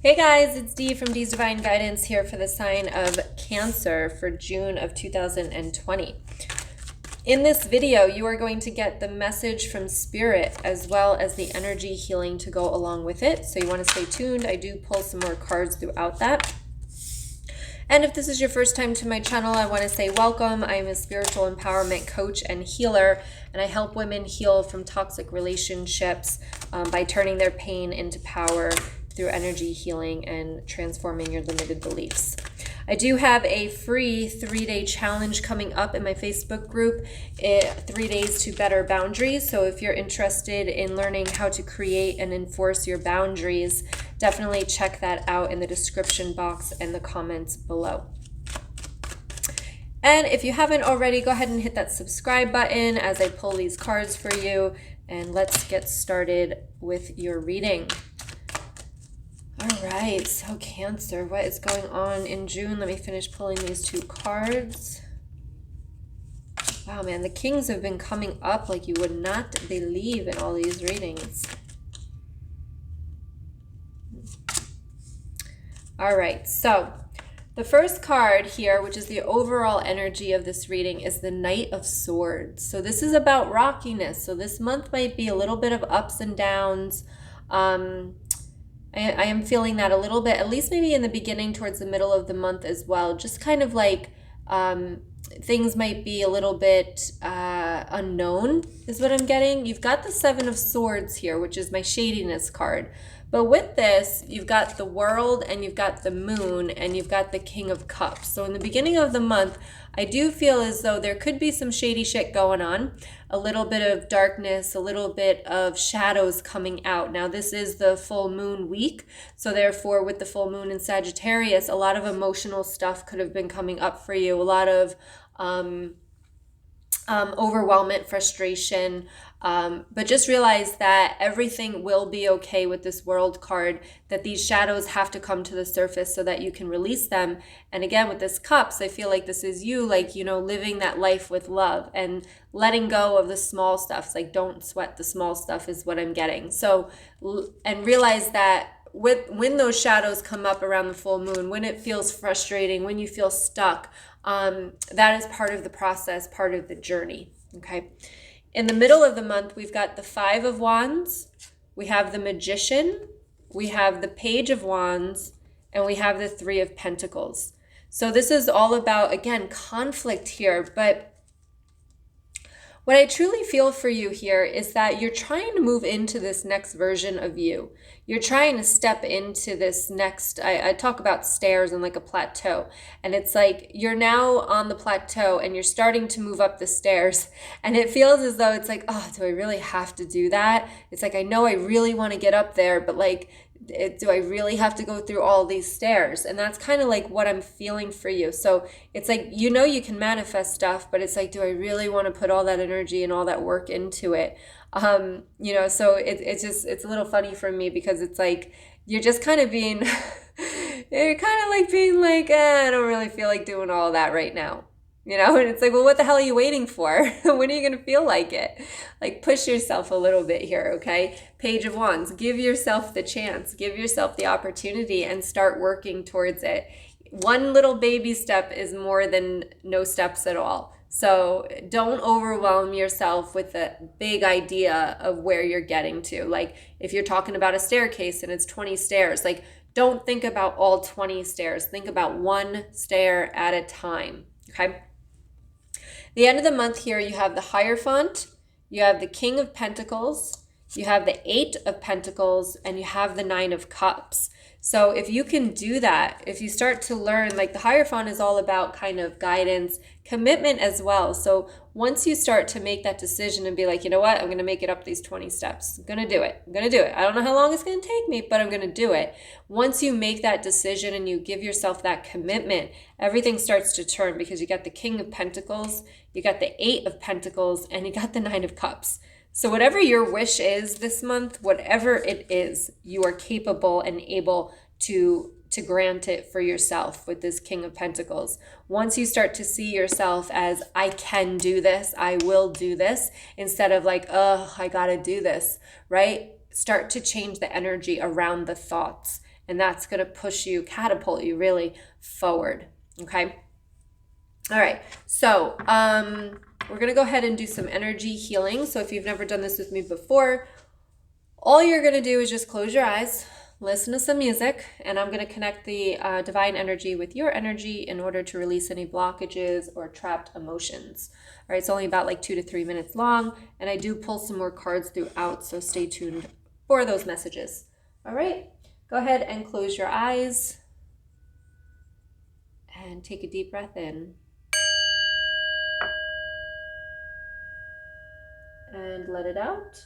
Hey guys, it's Dee from DeesDivineGuidance here for the sign of Cancer for June of 2020. In this video, you are going to get the message from Spirit as well as the energy healing to go along with it. So you want to stay tuned. I do pull some more cards throughout that. And if this is your first time to my channel, I want to say welcome. I am a spiritual empowerment coach and healer, and I help women heal from toxic relationships by turning their pain into power through energy healing and transforming your limited beliefs. I do have a free 3-day challenge coming up in my Facebook group, 3 days to better boundaries. So if you're interested in learning how to create and enforce your boundaries, definitely check that out in the description box and the comments below. And if you haven't already, go ahead and hit that subscribe button as I pull these cards for you. And let's get started with your reading. All right, so Cancer, what is going on in June? Let me finish pulling these two cards. Wow, man, the Kings have been coming up like you would not believe in all these readings. All right, so the first card here, which is the overall energy of this reading, is the Knight of Swords. So this is about rockiness. So this month might be a little bit of ups and downs. I am feeling that a little bit, at least maybe in the beginning towards the middle of the month as well. Just kind of like things might be a little bit unknown is what I'm getting. You've got the Seven of Swords here, which is my shadiness card. But with this, you've got the World and you've got the Moon and you've got the King of Cups. So in the beginning of the month, I do feel as though there could be some shady shit going on, a little bit of darkness, a little bit of shadows coming out. Now, this is the full moon week. So therefore, with the full moon in Sagittarius, a lot of emotional stuff could have been coming up for you. A lot of overwhelmment, frustration, but just realize that everything will be okay with this World card, that these shadows have to come to the surface so that you can release them. And again, with this Cups, I feel like this is you, like, you know, living that life with love and letting go of the small stuff. Like, don't sweat the small stuff is what I'm getting. So, and realize that when those shadows come up around the full moon, when it feels frustrating, when you feel stuck, that is part of the process, part of the journey, okay? In the middle of the month, we've got the Five of Wands, we have the Magician, we have the Page of Wands, and we have the Three of Pentacles. So this is all about, again, conflict here, but what I truly feel for you here is that you're trying to move into this next version of you. You're trying to step into this next, I talk about stairs and like a plateau. And it's like you're now on the plateau and you're starting to move up the stairs. And it feels as though it's like, oh, do I really have to do that? It's like, I know I really want to get up there, but like, do I really have to go through all these stairs? And that's kind of like what I'm feeling for you. So it's like, you know, you can manifest stuff, but it's like, do I really want to put all that energy and all that work into it? You know, so it's a little funny for me because it's like, you're just kind of being, you're kind of like being like, I don't really feel like doing all that right now. You know, and it's like, well, what the hell are you waiting for? When are you going to feel like it? Like, push yourself a little bit here, okay? Page of Wands, give yourself the chance, give yourself the opportunity and start working towards it. One little baby step is more than no steps at all. So don't overwhelm yourself with the big idea of where you're getting to. Like, if you're talking about a staircase and it's 20 stairs, like, don't think about all 20 stairs. Think about one stair at a time, okay? The end of the month here, you have the Hierophant, you have the King of Pentacles, you have the Eight of Pentacles, and you have the Nine of Cups. So if you can do that, if you start to learn, like the Hierophant is all about kind of guidance, commitment as well. So once you start to make that decision and be like, you know what, I'm going to make it up these 20 steps. I'm going to do it. I'm going to do it. I don't know how long it's going to take me, but I'm going to do it. Once you make that decision and you give yourself that commitment, everything starts to turn because you got the King of Pentacles, you got the Eight of Pentacles, and you got the Nine of Cups. So whatever your wish is this month, whatever it is, you are capable and able to grant it for yourself with this King of Pentacles. Once you start to see yourself as, I can do this, I will do this, instead of like, oh, I gotta do this, right? Start to change the energy around the thoughts And that's going to push you, catapult you really forward. Okay. All right. So we're going to go ahead and do some energy healing. So if you've never done this with me before, all you're going to do is just close your eyes, listen to some music, and I'm going to connect the divine energy with your energy in order to release any blockages or trapped emotions. All right, it's only about like 2 to 3 minutes long, and I do pull some more cards throughout, so stay tuned for those messages. All right, go ahead and close your eyes and take a deep breath in. And let it out.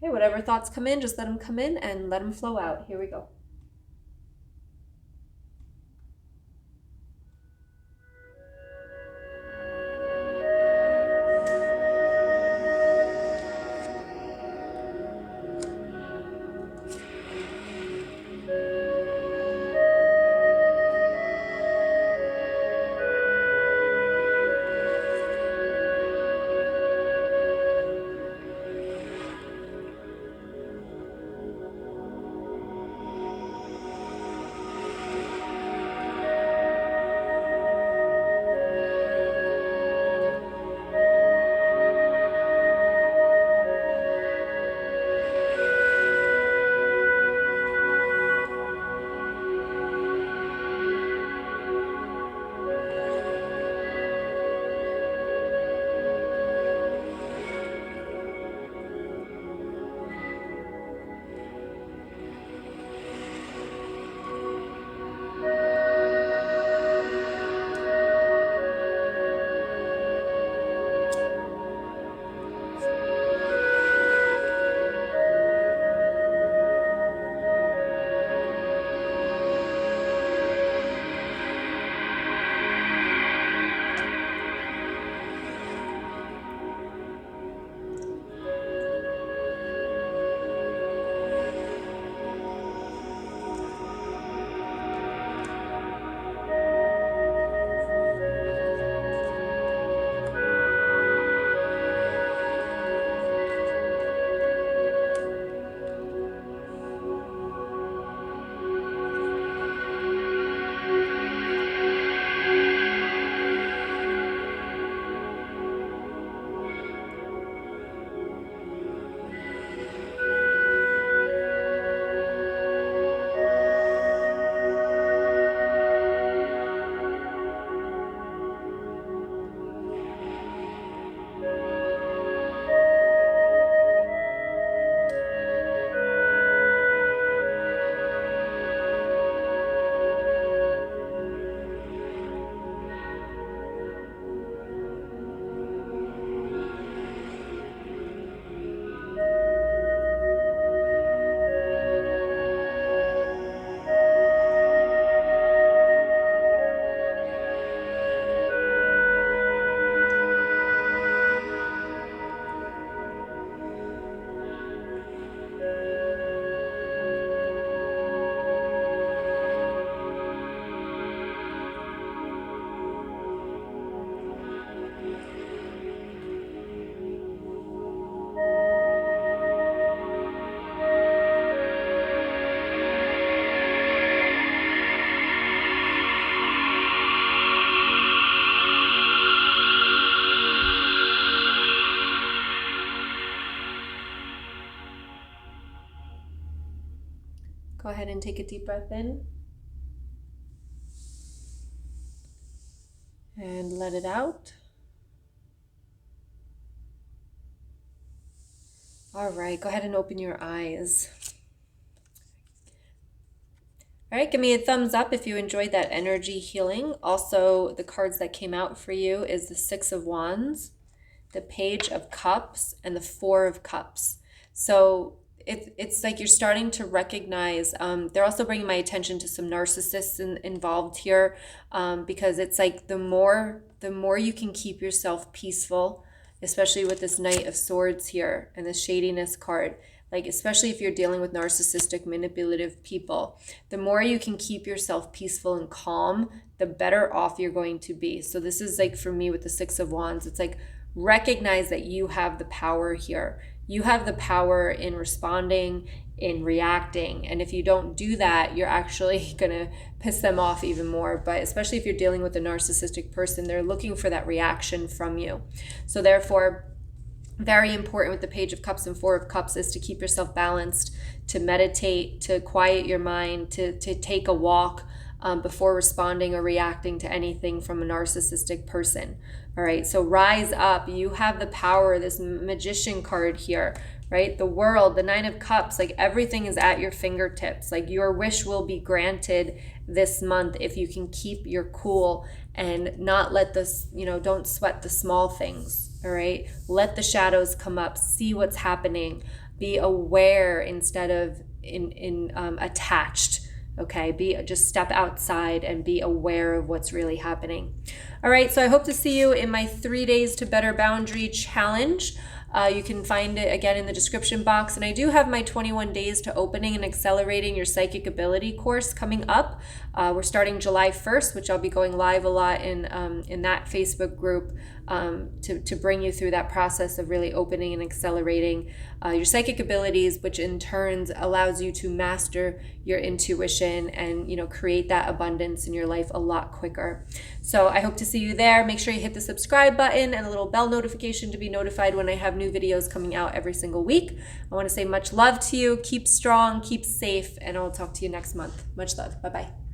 Okay, whatever thoughts come in, just let them come in and let them flow out. Here we go. Go ahead and take a deep breath in. And let it out. All right, go ahead and open your eyes. All right, give me a thumbs up if you enjoyed that energy healing. Also, the cards that came out for you is the Six of Wands, the Page of Cups, and the Four of Cups. So it's like you're starting to recognize, they're also bringing my attention to some narcissists involved here, because it's like the more you can keep yourself peaceful, especially with this Knight of Swords here and the shadiness card, like especially if you're dealing with narcissistic, manipulative people, the more you can keep yourself peaceful and calm, the better off you're going to be. So this is like for me with the Six of Wands, it's like recognize that you have the power here. You have the power in responding, in reacting. And if you don't do that, you're actually going to piss them off even more. But especially if you're dealing with a narcissistic person, they're looking for that reaction from you. So therefore, very important with the Page of Cups and Four of Cups is to keep yourself balanced, to meditate, to quiet your mind, to take a walk before responding or reacting to anything from a narcissistic person. All right, so rise up. You have the power, this Magician card here, right? The world, the Nine of Cups, like everything is at your fingertips. Like your wish will be granted this month if you can keep your cool and not let this, don't sweat the small things. All right, let the shadows come up, see what's happening, be aware instead of attached. Okay, just step outside and be aware of what's really happening. All right, so I hope to see you in my 3 days to better boundary challenge. You can find it again in the description box. And I do have my 21 days to opening and accelerating your psychic ability course coming up. We're starting July 1st, which I'll be going live a lot in that Facebook group to bring you through that process of really opening and accelerating your psychic abilities, which in turn allows you to master your intuition and create that abundance in your life a lot quicker. So I hope to see you there. Make sure you hit the subscribe button and a little bell notification to be notified when I have new videos coming out every single week. I want to say much love to you. Keep strong, keep safe, and I'll talk to you next month. Much love. Bye-bye.